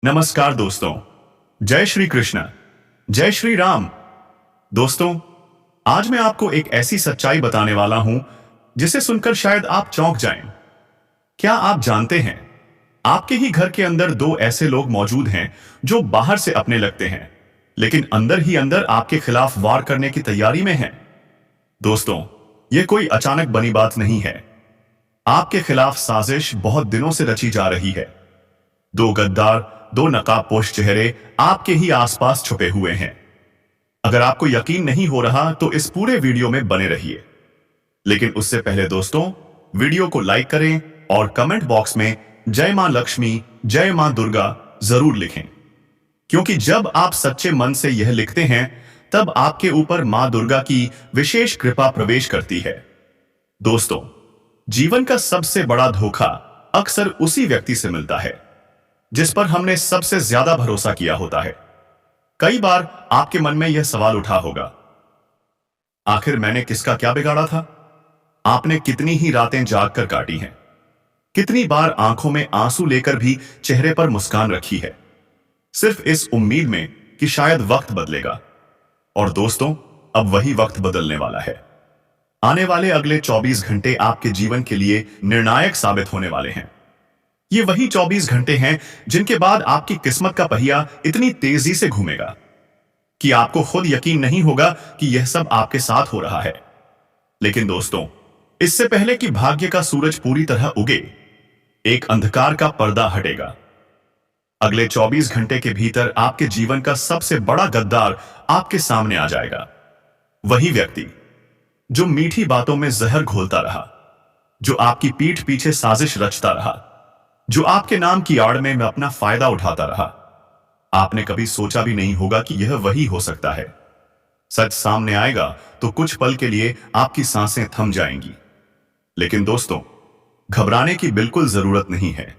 नमस्कार दोस्तों। जय श्री कृष्ण। जय श्री राम। दोस्तों, आज मैं आपको एक ऐसी सच्चाई बताने वाला हूं जिसे सुनकर शायद आप चौंक जाएं। क्या आप जानते हैं, आपके ही घर के अंदर दो ऐसे लोग मौजूद हैं जो बाहर से अपने लगते हैं, लेकिन अंदर ही अंदर आपके खिलाफ वार करने की तैयारी में हैं। दोस्तों, यह कोई अचानक बनी बात नहीं है। आपके खिलाफ साजिश बहुत दिनों से रची जा रही है। दो गद्दार, दो नकाबपोश चेहरे आपके ही आसपास छुपे हुए हैं। अगर आपको यकीन नहीं हो रहा तो इस पूरे वीडियो में बने रहिए। लेकिन उससे पहले दोस्तों, वीडियो को लाइक करें और कमेंट बॉक्स में जय मां लक्ष्मी, जय मां दुर्गा जरूर लिखें। क्योंकि जब आप सच्चे मन से यह लिखते हैं, तब आपके ऊपर मां दुर्गा की विशेष कृपा प्रवेश करती है। दोस्तों, जीवन का सबसे बड़ा धोखा अक्सर उसी व्यक्ति से मिलता है जिस पर हमने सबसे ज्यादा भरोसा किया होता है। कई बार आपके मन में यह सवाल उठा होगा, आखिर मैंने किसका क्या बिगाड़ा था? आपने कितनी ही रातें जागकर काटी हैं, कितनी बार आंखों में आंसू लेकर भी चेहरे पर मुस्कान रखी है, सिर्फ इस उम्मीद में कि शायद वक्त बदलेगा। और दोस्तों, अब वही वक्त बदलने वाला है। आने वाले अगले 24 घंटे आपके जीवन के लिए निर्णायक साबित होने वाले हैं। ये वही 24 घंटे हैं जिनके बाद आपकी किस्मत का पहिया इतनी तेजी से घूमेगा कि आपको खुद यकीन नहीं होगा कि यह सब आपके साथ हो रहा है। लेकिन दोस्तों, इससे पहले कि भाग्य का सूरज पूरी तरह उगे, एक अंधकार का पर्दा हटेगा। अगले 24 घंटे के भीतर आपके जीवन का सबसे बड़ा गद्दार आपके सामने आ जाएगा। वही व्यक्ति जो मीठी बातों में जहर घोलता रहा, जो आपकी पीठ पीछे साजिश रचता रहा, जो आपके नाम की आड़ में अपना फायदा उठाता रहा। आपने कभी सोचा भी नहीं होगा कि यह वही हो सकता है। सच सामने आएगा तो कुछ पल के लिए आपकी सांसें थम जाएंगी। लेकिन दोस्तों, घबराने की बिल्कुल जरूरत नहीं है।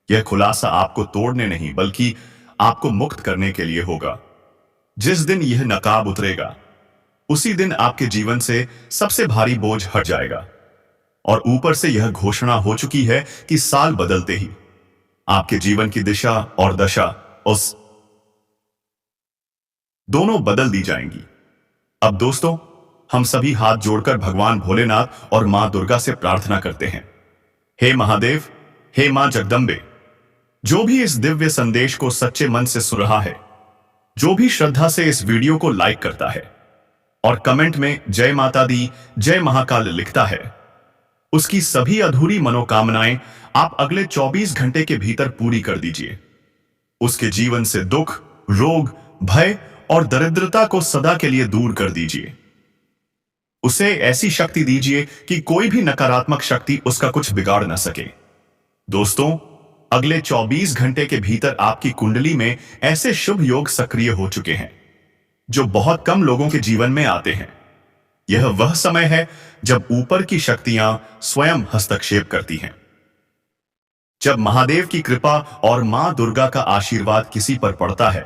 यह खुलासा आपको तोड़ने नहीं बल्कि आपको मुक्त करने के लिए होगा। जिस दिन यह नकाब उतरेगा, उसी दिन आपके जीवन से सबसे भारी बोझ हट जाएगा। और ऊपर से यह घोषणा हो चुकी है कि साल बदलते ही आपके जीवन की दिशा और दशा उस दोनों बदल दी जाएंगी। अब दोस्तों, हम सभी हाथ जोड़कर भगवान भोलेनाथ और मां दुर्गा से प्रार्थना करते हैं। हे महादेव, हे मां जगदम्बे, जो भी इस दिव्य संदेश को सच्चे मन से सुन रहा है, जो भी श्रद्धा से इस वीडियो को लाइक करता है और कमेंट में जय माता दी, जय महाकाल लिखता है, उसकी सभी अधूरी मनोकामनाएं आप अगले 24 घंटे के भीतर पूरी कर दीजिए। उसके जीवन से दुख, रोग, भय और दरिद्रता को सदा के लिए दूर कर दीजिए। उसे ऐसी शक्ति दीजिए कि कोई भी नकारात्मक शक्ति उसका कुछ बिगाड़ न सके। दोस्तों, अगले 24 घंटे के भीतर आपकी कुंडली में ऐसे शुभ योग सक्रिय हो चुके हैं जो बहुत कम लोगों के जीवन में आते हैं। यह वह समय है जब ऊपर की शक्तियां स्वयं हस्तक्षेप करती हैं। जब महादेव की कृपा और मां दुर्गा का आशीर्वाद किसी पर पड़ता है,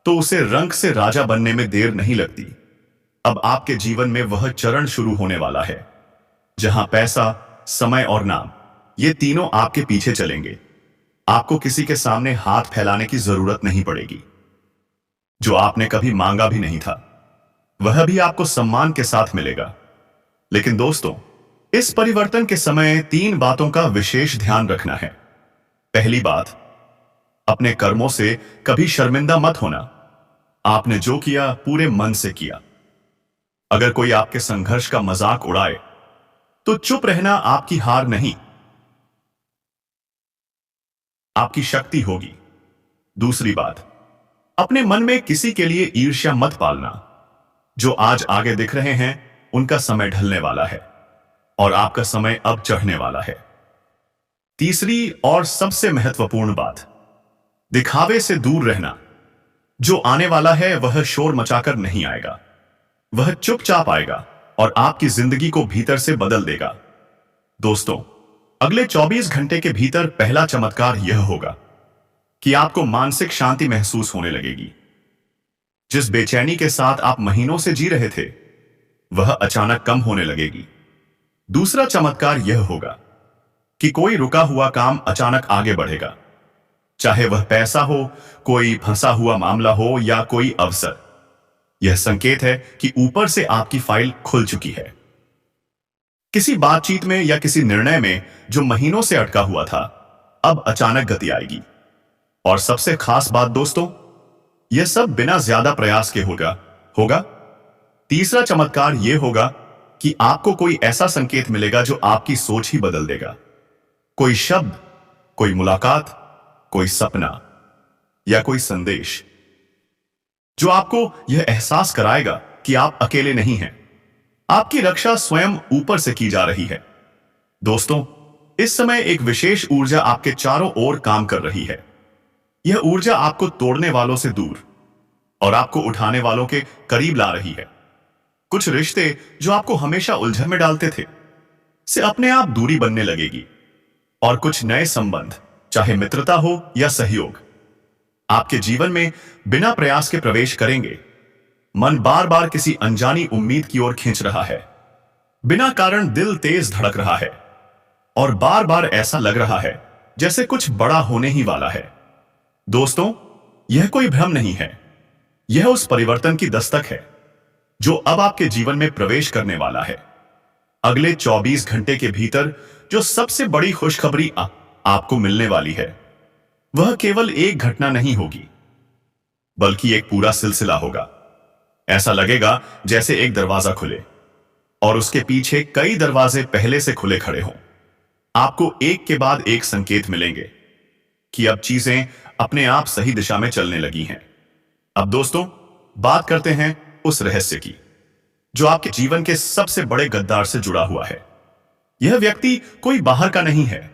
तो उसे रंग से राजा बनने में देर नहीं लगती। अब आपके जीवन में वह चरण शुरू होने वाला है जहां पैसा, समय और नाम, ये तीनों आपके पीछे चलेंगे। आपको किसी के सामने हाथ फैलाने की जरूरत नहीं पड़ेगी। जो आपने कभी मांगा भी नहीं था, वह भी आपको सम्मान के साथ मिलेगा। लेकिन दोस्तों, इस परिवर्तन के समय 3 बातों का विशेष ध्यान रखना है। पहली बात, अपने कर्मों से कभी शर्मिंदा मत होना। आपने जो किया पूरे मन से किया। अगर कोई आपके संघर्ष का मजाक उड़ाए तो चुप रहना आपकी हार नहीं, आपकी शक्ति होगी। दूसरी बात, अपने मन में किसी के लिए ईर्ष्या मत पालना। जो आज आगे दिख रहे हैं, उनका समय ढलने वाला है और आपका समय अब चढ़ने वाला है। तीसरी और सबसे महत्वपूर्ण बात, दिखावे से दूर रहना। जो आने वाला है वह शोर मचाकर नहीं आएगा, वह चुपचाप आएगा और आपकी जिंदगी को भीतर से बदल देगा। दोस्तों, अगले 24 घंटे के भीतर पहला चमत्कार यह होगा कि आपको मानसिक शांति महसूस होने लगेगी। जिस बेचैनी के साथ आप महीनों से जी रहे थे, वह अचानक कम होने लगेगी। दूसरा चमत्कार यह होगा कि कोई रुका हुआ काम अचानक आगे बढ़ेगा। चाहे वह पैसा हो, कोई फंसा हुआ मामला हो या कोई अवसर। यह संकेत है कि ऊपर से आपकी फाइल खुल चुकी है। किसी बातचीत में या किसी निर्णय में जो महीनों से अटका हुआ था, अब अचानक गति आएगी। और सबसे खास बात दोस्तों, यह सब बिना ज्यादा प्रयास के होगा। तीसरा चमत्कार यह होगा कि आपको कोई ऐसा संकेत मिलेगा जो आपकी सोच ही बदल देगा। कोई शब्द, कोई मुलाकात, कोई सपना या कोई संदेश जो आपको यह एहसास कराएगा कि आप अकेले नहीं हैं। आपकी रक्षा स्वयं ऊपर से की जा रही है। दोस्तों, इस समय एक विशेष ऊर्जा आपके चारों ओर काम कर रही है। यह ऊर्जा आपको तोड़ने वालों से दूर और आपको उठाने वालों के करीब ला रही है। कुछ रिश्ते जो आपको हमेशा उलझन में डालते थे, से अपने आप दूरी बनने लगेगी। और कुछ नए संबंध, चाहे मित्रता हो या सहयोग, आपके जीवन में बिना प्रयास के प्रवेश करेंगे। मन बार बार किसी अनजानी उम्मीद की ओर खींच रहा है। बिना कारण दिल तेज धड़क रहा है और बार बार ऐसा लग रहा है जैसे कुछ बड़ा होने ही वाला है। दोस्तों, यह कोई भ्रम नहीं है। यह उस परिवर्तन की दस्तक है जो अब आपके जीवन में प्रवेश करने वाला है। अगले 24 घंटे के भीतर जो सबसे बड़ी खुशखबरी आपको मिलने वाली है, वह केवल एक घटना नहीं होगी, बल्कि एक पूरा सिलसिला होगा। ऐसा लगेगा जैसे एक दरवाजा खुले और उसके पीछे कई दरवाजे पहले से खुले खड़े हों। आपको एक के बाद एक संकेत मिलेंगे कि अब चीजें अपने आप सही दिशा में चलने लगी हैं। अब दोस्तों, बात करते हैं उस रहस्य की जो आपके जीवन के सबसे बड़े गद्दार से जुड़ा हुआ है। यह व्यक्ति कोई बाहर का नहीं है।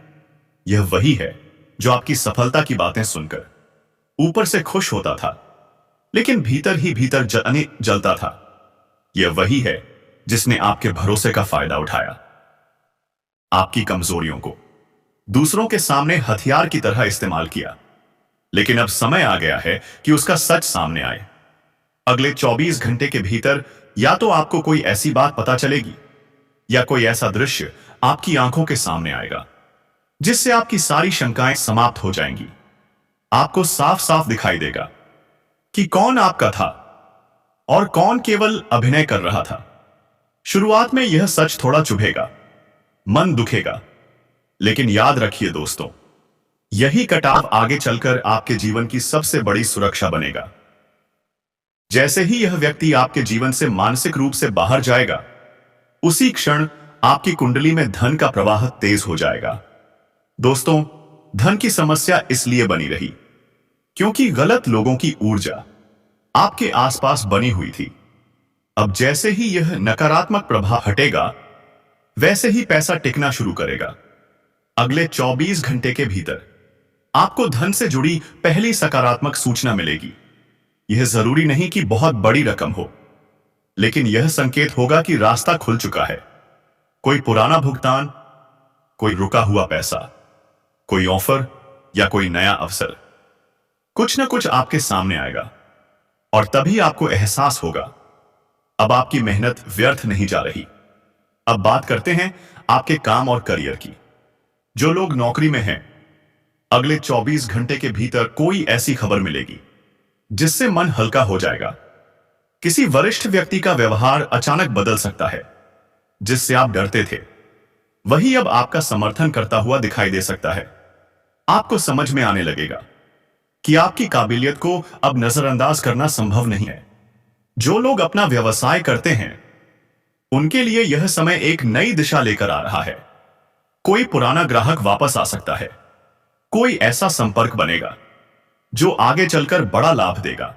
यह वही है जो आपकी सफलता की बातें सुनकर ऊपर से खुश होता था, लेकिन भीतर ही भीतर जलता था। यह वही है जिसने आपके भरोसे का फायदा उठाया, आपकी कमजोरियों को दूसरों के सामने हथियार की तरह इस्तेमाल किया। लेकिन अब समय आ गया है कि उसका सच सामने आए। अगले 24 घंटे के भीतर या तो आपको कोई ऐसी बात पता चलेगी या कोई ऐसा दृश्य आपकी आंखों के सामने आएगा जिससे आपकी सारी शंकाएं समाप्त हो जाएंगी। आपको साफ साफ दिखाई देगा कि कौन आपका था और कौन केवल अभिनय कर रहा था। शुरुआत में यह सच थोड़ा चुभेगा, मन दुखेगा, लेकिन याद रखिए दोस्तों, यही कटाव आगे चलकर आपके जीवन की सबसे बड़ी सुरक्षा बनेगा। जैसे ही यह व्यक्ति आपके जीवन से मानसिक रूप से बाहर जाएगा, उसी क्षण आपकी कुंडली में धन का प्रवाह तेज हो जाएगा। दोस्तों, धन की समस्या इसलिए बनी रही क्योंकि गलत लोगों की ऊर्जा आपके आसपास बनी हुई थी। अब जैसे ही यह नकारात्मक प्रभाव हटेगा, वैसे ही पैसा टिकना शुरू करेगा। अगले 24 घंटे के भीतर आपको धन से जुड़ी पहली सकारात्मक सूचना मिलेगी। यह जरूरी नहीं कि बहुत बड़ी रकम हो, लेकिन यह संकेत होगा कि रास्ता खुल चुका है। कोई पुराना भुगतान, कोई रुका हुआ पैसा, कोई ऑफर या कोई नया अवसर, कुछ ना कुछ आपके सामने आएगा और तभी आपको एहसास होगा अब आपकी मेहनत व्यर्थ नहीं जा रही। अब बात करते हैं आपके काम और करियर की। जो लोग नौकरी में हैं, अगले 24 घंटे के भीतर कोई ऐसी खबर मिलेगी जिससे मन हल्का हो जाएगा। किसी वरिष्ठ व्यक्ति का व्यवहार अचानक बदल सकता है। जिससे आप डरते थे, वही अब आपका समर्थन करता हुआ दिखाई दे सकता है। आपको समझ में आने लगेगा कि आपकी काबिलियत को अब नजरअंदाज करना संभव नहीं है। जो लोग अपना व्यवसाय करते हैं, उनके लिए यह समय एक नई दिशा लेकर आ रहा है। कोई पुराना ग्राहक वापस आ सकता है। कोई ऐसा संपर्क बनेगा जो आगे चलकर बड़ा लाभ देगा।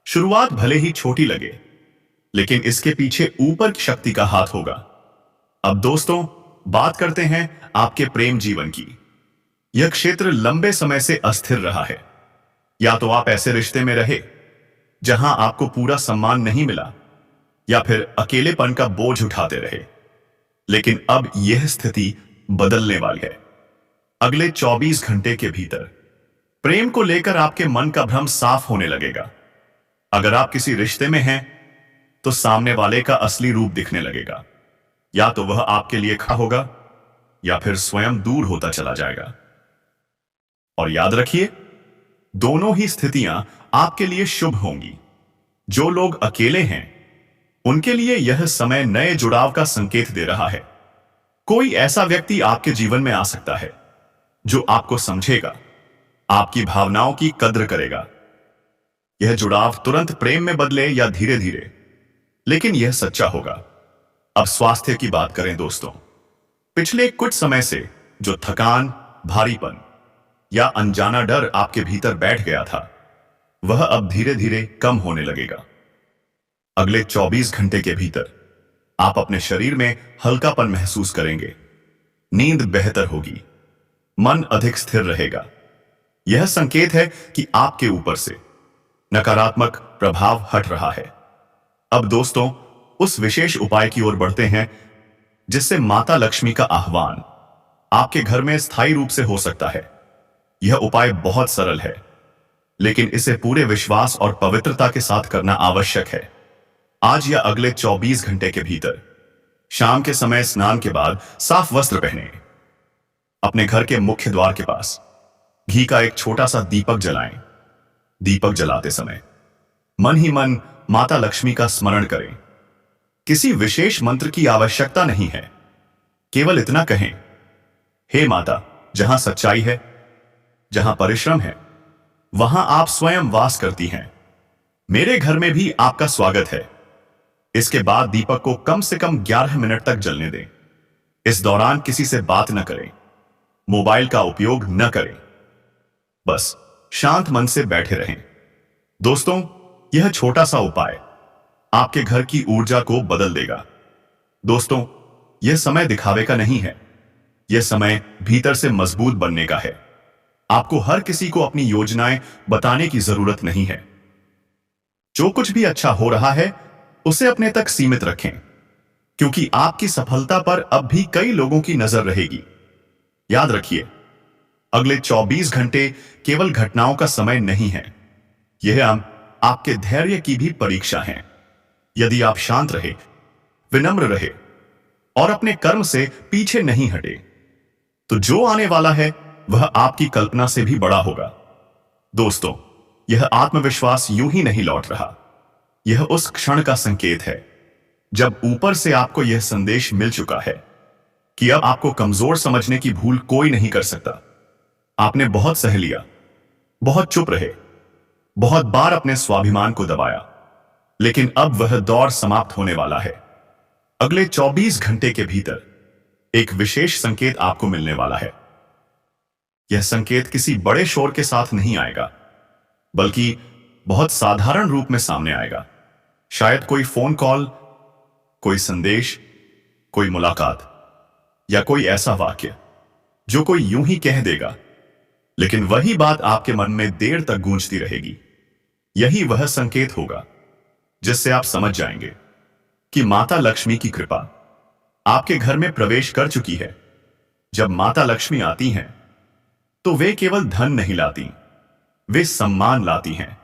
शुरुआत भले ही छोटी लगे, लेकिन इसके पीछे ऊपर की शक्ति का हाथ होगा। अब दोस्तों, बात करते हैं आपके प्रेम जीवन की। यह क्षेत्र लंबे समय से अस्थिर रहा है। या तो आप ऐसे रिश्ते में रहे जहां आपको पूरा सम्मान नहीं मिला, या फिर अकेलेपन का बोझ उठाते रहे। लेकिन अब यह स्थिति बदलने वाली है। अगले 24 घंटे के भीतर प्रेम को लेकर आपके मन का भ्रम साफ होने लगेगा। अगर आप किसी रिश्ते में हैं, तो सामने वाले का असली रूप दिखने लगेगा। या तो वह आपके लिए खड़ा होगा या फिर स्वयं दूर होता चला जाएगा। और याद रखिए, दोनों ही स्थितियां आपके लिए शुभ होंगी। जो लोग अकेले हैं उनके लिए यह समय नए जुड़ाव का संकेत दे रहा है। कोई ऐसा व्यक्ति आपके जीवन में आ सकता है जो आपको समझेगा, आपकी भावनाओं की कद्र करेगा। यह जुड़ाव तुरंत प्रेम में बदले या धीरे धीरे, लेकिन यह सच्चा होगा। अब स्वास्थ्य की बात करें दोस्तों। पिछले कुछ समय से जो थकान, भारीपन या अनजाना डर आपके भीतर बैठ गया था, वह अब धीरे धीरे कम होने लगेगा। अगले 24 घंटे के भीतर आप अपने शरीर में हल्कापन महसूस करेंगे, नींद बेहतर होगी, मन अधिक स्थिर रहेगा। यह संकेत है कि आपके ऊपर से नकारात्मक प्रभाव हट रहा है। अब दोस्तों, उस विशेष उपाय की ओर बढ़ते हैं जिससे माता लक्ष्मी का आह्वान आपके घर में स्थायी रूप से हो सकता है। यह उपाय बहुत सरल है, लेकिन इसे पूरे विश्वास और पवित्रता के साथ करना आवश्यक है। आज या अगले 24 घंटे के भीतर शाम के समय स्नान के बाद साफ वस्त्र पहने, अपने घर के मुख्य द्वार के पास घी का एक छोटा सा दीपक जलाएं। दीपक जलाते समय मन ही मन माता लक्ष्मी का स्मरण करें। किसी विशेष मंत्र की आवश्यकता नहीं है, केवल इतना कहें, हे माता, जहां सच्चाई है, जहां परिश्रम है, वहां आप स्वयं वास करती हैं। मेरे घर में भी आपका स्वागत है। इसके बाद दीपक को कम से कम 11 मिनट तक जलने दें। इस दौरान किसी से बात न करें, मोबाइल का उपयोग न करें, बस शांत मन से बैठे रहें। दोस्तों, यह छोटा सा उपाय आपके घर की ऊर्जा को बदल देगा। दोस्तों, यह समय दिखावे का नहीं है, यह समय भीतर से मजबूत बनने का है। आपको हर किसी को अपनी योजनाएं बताने की जरूरत नहीं है। जो कुछ भी अच्छा हो रहा है उसे अपने तक सीमित रखें, क्योंकि आपकी सफलता पर अब भी कई लोगों की नजर रहेगी। याद रखिए, अगले 24 घंटे केवल घटनाओं का समय नहीं है, यह आपके धैर्य की भी परीक्षा है। यदि आप शांत रहे, विनम्र रहे और अपने कर्म से पीछे नहीं हटे, तो जो आने वाला है वह आपकी कल्पना से भी बड़ा होगा। दोस्तों, यह आत्मविश्वास यूं ही नहीं लौट रहा। यह उस क्षण का संकेत है जब ऊपर से आपको यह संदेश मिल चुका है कि अब आपको कमजोर समझने की भूल कोई नहीं कर सकता। आपने बहुत सह लिया, बहुत चुप रहे, बहुत बार अपने स्वाभिमान को दबाया, लेकिन अब वह दौर समाप्त होने वाला है। अगले 24 घंटे के भीतर एक विशेष संकेत आपको मिलने वाला है। यह संकेत किसी बड़े शोर के साथ नहीं आएगा, बल्कि बहुत साधारण रूप में सामने आएगा। शायद कोई फोन कॉल, कोई संदेश, कोई मुलाकात या कोई ऐसा वाक्य जो कोई यूं ही कह देगा, लेकिन वही बात आपके मन में देर तक गूंजती रहेगी। यही वह संकेत होगा जिससे आप समझ जाएंगे कि माता लक्ष्मी की कृपा आपके घर में प्रवेश कर चुकी है। जब माता लक्ष्मी आती हैं तो वे केवल धन नहीं लाती, वे सम्मान लाती हैं,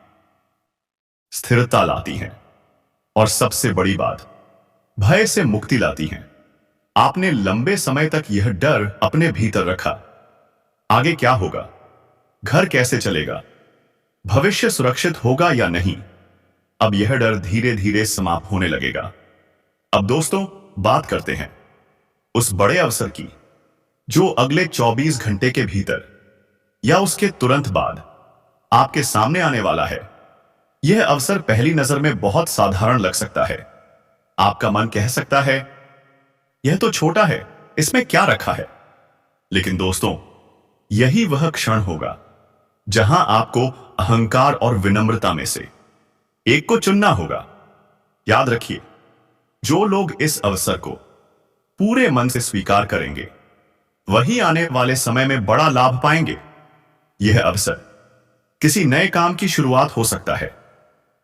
स्थिरता लाती हैं और सबसे बड़ी बात, भय से मुक्ति लाती हैं। आपने लंबे समय तक यह डर अपने भीतर रखा, आगे क्या होगा, घर कैसे चलेगा, भविष्य सुरक्षित होगा या नहीं। अब यह डर धीरे धीरे समाप्त होने लगेगा। अब दोस्तों, बात करते हैं उस बड़े अवसर की जो अगले 24 घंटे के भीतर या उसके तुरंत बाद आपके सामने आने वाला है। यह अवसर पहली नजर में बहुत साधारण लग सकता है। आपका मन कह सकता है, यह तो छोटा है, इसमें क्या रखा है। लेकिन दोस्तों, यही वह क्षण होगा जहां आपको अहंकार और विनम्रता में से एक को चुनना होगा। याद रखिए, जो लोग इस अवसर को पूरे मन से स्वीकार करेंगे वही आने वाले समय में बड़ा लाभ पाएंगे। यह अवसर किसी नए काम की शुरुआत हो सकता है,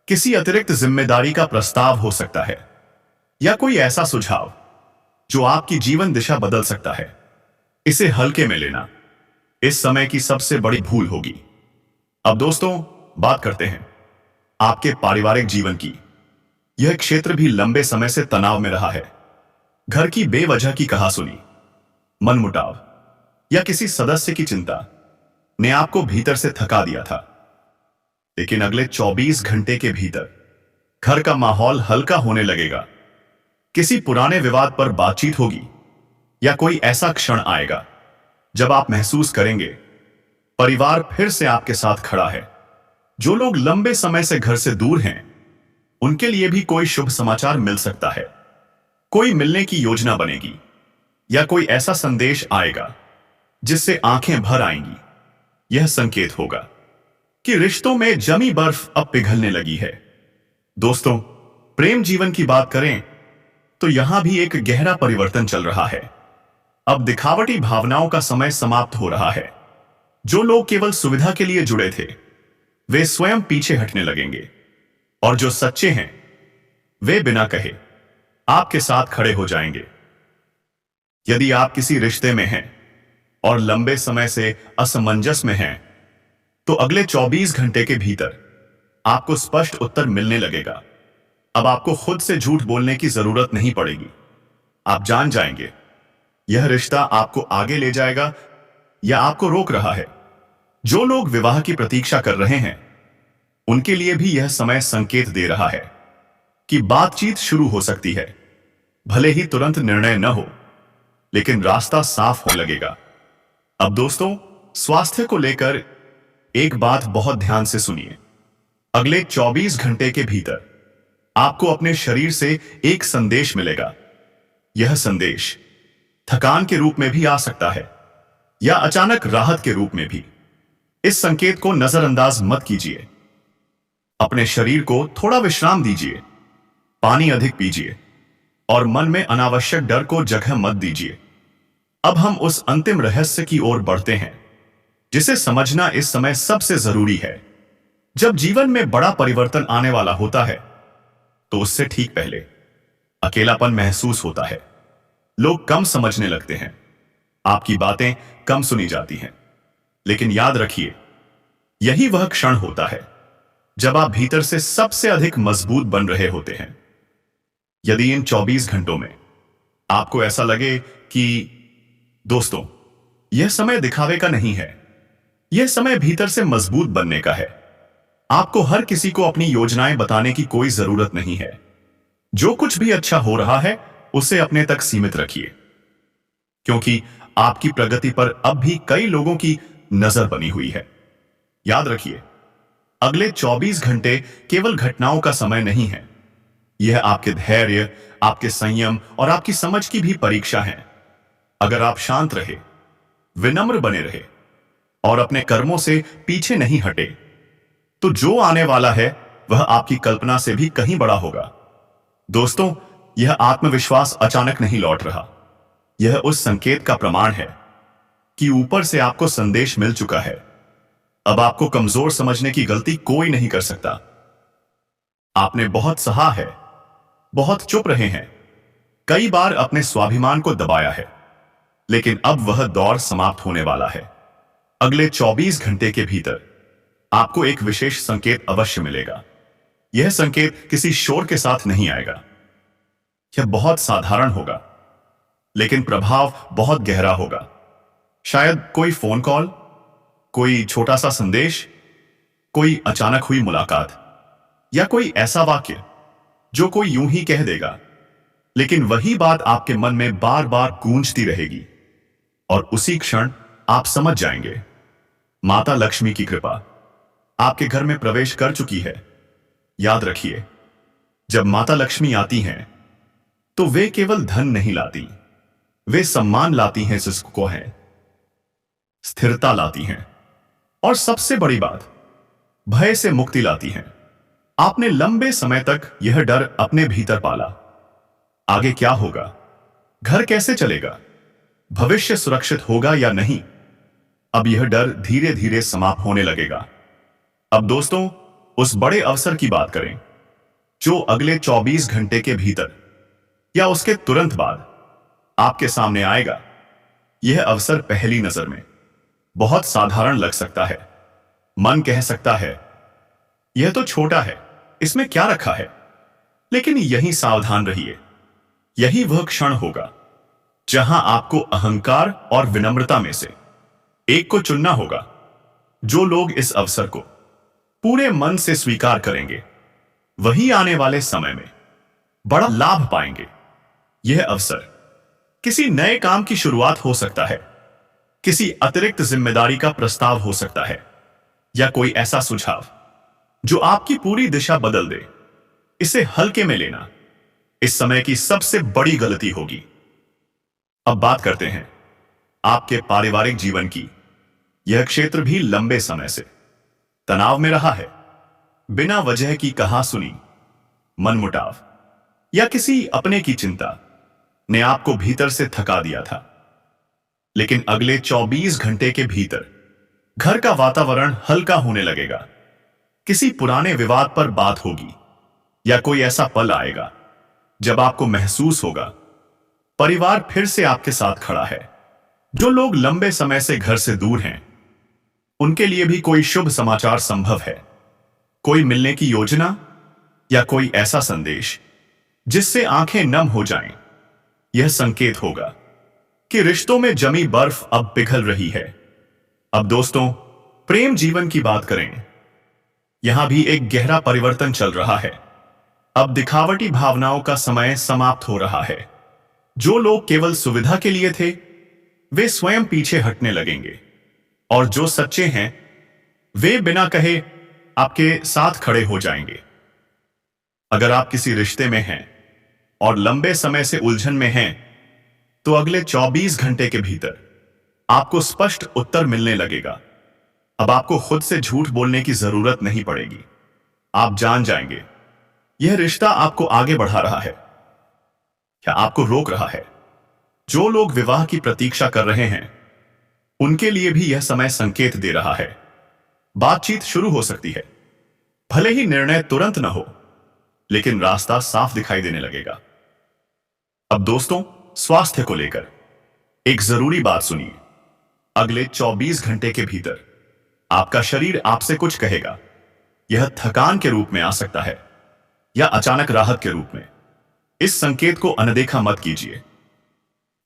किसी अतिरिक्त जिम्मेदारी का प्रस्ताव हो सकता है, या कोई ऐसा सुझाव जो आपकी जीवन दिशा बदल सकता है। इसे हल्के में लेना इस समय की सबसे बड़ी भूल होगी। अब दोस्तों, बात करते हैं आपके पारिवारिक जीवन की। यह क्षेत्र भी लंबे समय से तनाव में रहा है। घर की बेवजह की कहासुनी, मनमुटाव या किसी सदस्य की चिंता ने आपको भीतर से थका दिया था। लेकिन अगले 24 घंटे के भीतर घर का माहौल हल्का होने लगेगा। किसी पुराने विवाद पर बातचीत होगी या कोई ऐसा क्षण आएगा जब आप महसूस करेंगे परिवार फिर से आपके साथ खड़ा है। जो लोग लंबे समय से घर से दूर हैं, उनके लिए भी कोई शुभ समाचार मिल सकता है। कोई मिलने की योजना बनेगी या कोई ऐसा संदेश आएगा जिससे आंखें भर आएंगी। यह संकेत होगा कि रिश्तों में जमी बर्फ अब पिघलने लगी है। दोस्तों, प्रेम जीवन की बात करें तो यहां भी एक गहरा परिवर्तन चल रहा है। अब दिखावटी भावनाओं का समय समाप्त हो रहा है। जो लोग केवल सुविधा के लिए जुड़े थे, वे स्वयं पीछे हटने लगेंगे, और जो सच्चे हैं, वे बिना कहे आपके साथ खड़े हो जाएंगे। यदि आप किसी रिश्ते में हैं और लंबे समय से असमंजस में हैं, तो अगले 24 घंटे के भीतर आपको स्पष्ट उत्तर मिलने लगेगा। अब आपको खुद से झूठ बोलने की जरूरत नहीं पड़ेगी। आप जान जाएंगे यह रिश्ता आपको आगे ले जाएगा या आपको रोक रहा है। जो लोग विवाह की प्रतीक्षा कर रहे हैं, उनके लिए भी यह समय संकेत दे रहा है कि बातचीत शुरू हो सकती है। भले ही तुरंत निर्णय न हो, लेकिन रास्ता साफ होने लगेगा। अब दोस्तों, स्वास्थ्य को लेकर एक बात बहुत ध्यान से सुनिए। अगले 24 घंटे के भीतर आपको अपने शरीर से एक संदेश मिलेगा। यह संदेश थकान के रूप में भी आ सकता है या अचानक राहत के रूप में भी। इस संकेत को नजरअंदाज मत कीजिए। अपने शरीर को थोड़ा विश्राम दीजिए, पानी अधिक पीजिए और मन में अनावश्यक डर को जगह मत दीजिए। अब हम उस अंतिम रहस्य की ओर बढ़ते हैं जिसे समझना इस समय सबसे जरूरी है। जब जीवन में बड़ा परिवर्तन आने वाला होता है, तो उससे ठीक पहले अकेलापन महसूस होता है। लोग कम समझने लगते हैं, आपकी बातें कम सुनी जाती हैं। लेकिन याद रखिए, यही वह क्षण होता है जब आप भीतर से सबसे अधिक मजबूत बन रहे होते हैं। यदि इन 24 घंटों में आपको ऐसा लगे कि दोस्तों, यह समय दिखावे का नहीं है, यह समय भीतर से मजबूत बनने का है। आपको हर किसी को अपनी योजनाएं बताने की कोई जरूरत नहीं है। जो कुछ भी अच्छा हो रहा है, उसे अपने तक सीमित रखिए, क्योंकि आपकी प्रगति पर अब भी कई लोगों की नजर बनी हुई है। याद रखिए, अगले 24 घंटे केवल घटनाओं का समय नहीं है। यह आपके धैर्य, आपके संयम और आपकी समझ की भी परीक्षा है। अगर आप शांत रहे, विनम्र बने रहे और अपने कर्मों से पीछे नहीं हटे, तो जो आने वाला है वह आपकी कल्पना से भी कहीं बड़ा होगा। दोस्तों, यह आत्मविश्वास अचानक नहीं लौट रहा। यह उस संकेत का प्रमाण है कि ऊपर से आपको संदेश मिल चुका है। अब आपको कमजोर समझने की गलती कोई नहीं कर सकता। आपने बहुत सहा है, बहुत चुप रहे हैं, कई बार अपने स्वाभिमान को दबाया है, लेकिन अब वह दौर समाप्त होने वाला है। अगले 24 घंटे के भीतर आपको एक विशेष संकेत अवश्य मिलेगा। यह संकेत किसी शोर के साथ नहीं आएगा। यह बहुत साधारण होगा, लेकिन प्रभाव बहुत गहरा होगा। शायद कोई फोन कॉल, कोई छोटा सा संदेश, कोई अचानक हुई मुलाकात, या कोई ऐसा वाक्य जो कोई यूं ही कह देगा, लेकिन वही बात आपके मन में बार बार गूंजती रहेगी। और उसी क्षण आप समझ जाएंगे, माता लक्ष्मी की कृपा आपके घर में प्रवेश कर चुकी है। याद रखिए, जब माता लक्ष्मी आती हैं, तो वे केवल धन नहीं लाती, वे सम्मान लाती हैं जिसको है, स्थिरता लाती हैं, और सबसे बड़ी बात, भय से मुक्ति लाती हैं। आपने लंबे समय तक यह डर अपने भीतर पाला, आगे क्या होगा, घर कैसे चलेगा, भविष्य सुरक्षित होगा या नहीं। अब यह डर धीरे धीरे समाप्त होने लगेगा। अब दोस्तों, उस बड़े अवसर की बात करें जो अगले 24 घंटे के भीतर या उसके तुरंत बाद आपके सामने आएगा। यह अवसर पहली नजर में बहुत साधारण लग सकता है। मन कह सकता है, यह तो छोटा है, इसमें क्या रखा है। लेकिन यही सावधान रहिए, यही वह क्षण होगा जहां आपको अहंकार और विनम्रता में से एक को चुनना होगा। जो लोग इस अवसर को पूरे मन से स्वीकार करेंगे, वही आने वाले समय में बड़ा लाभ पाएंगे। यह अवसर किसी नए काम की शुरुआत हो सकता है, किसी अतिरिक्त जिम्मेदारी का प्रस्ताव हो सकता है, या कोई ऐसा सुझाव जो आपकी पूरी दिशा बदल दे। इसे हल्के में लेना इस समय की सबसे बड़ी गलती होगी। अब बात करते हैं आपके पारिवारिक जीवन की। यह क्षेत्र भी लंबे समय से तनाव में रहा है। बिना वजह की कहा सुनी, मनमुटाव या किसी अपने की चिंता ने आपको भीतर से थका दिया था। लेकिन अगले 24 घंटे के भीतर घर का वातावरण हल्का होने लगेगा। किसी पुराने विवाद पर बात होगी या कोई ऐसा पल आएगा जब आपको महसूस होगा परिवार फिर से आपके साथ खड़ा है। जो लोग लंबे समय से घर से दूर हैं, उनके लिए भी कोई शुभ समाचार संभव है। कोई मिलने की योजना या कोई ऐसा संदेश जिससे आंखें नम हो जाएं। यह संकेत होगा कि रिश्तों में जमी बर्फ अब पिघल रही है। अब दोस्तों, प्रेम जीवन की बात करें। यहां भी एक गहरा परिवर्तन चल रहा है। अब दिखावटी भावनाओं का समय समाप्त हो रहा है। जो लोग केवल सुविधा के लिए थे, वे स्वयं पीछे हटने लगेंगे, और जो सच्चे हैं, वे बिना कहे आपके साथ खड़े हो जाएंगे। अगर आप किसी रिश्ते में हैं और लंबे समय से उलझन में हैं, तो अगले 24 घंटे के भीतर आपको स्पष्ट उत्तर मिलने लगेगा। अब आपको खुद से झूठ बोलने की जरूरत नहीं पड़ेगी। आप जान जाएंगे यह रिश्ता आपको आगे बढ़ा रहा है या आपको रोक रहा है। जो लोग विवाह की प्रतीक्षा कर रहे हैं, उनके लिए भी यह समय संकेत दे रहा है। बातचीत शुरू हो सकती है। भले ही निर्णय तुरंत न हो, लेकिन रास्ता साफ दिखाई देने लगेगा। अब दोस्तों, स्वास्थ्य को लेकर एक जरूरी बात सुनिए। अगले 24 घंटे के भीतर आपका शरीर आपसे कुछ कहेगा। यह थकान के रूप में आ सकता है या अचानक राहत के रूप में। इस संकेत को अनदेखा मत कीजिए।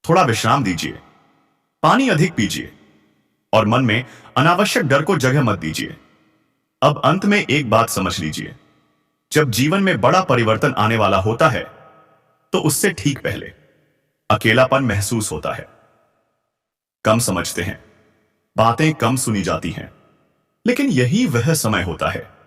थोड़ा विश्राम दीजिए, पानी अधिक पीजिए और मन में अनावश्यक डर को जगह मत दीजिए। अब अंत में एक बात समझ लीजिए, जब जीवन में बड़ा परिवर्तन आने वाला होता है, तो उससे ठीक पहले अकेलापन महसूस होता है। कम समझते हैं, बातें कम सुनी जाती हैं, लेकिन यही वह समय होता है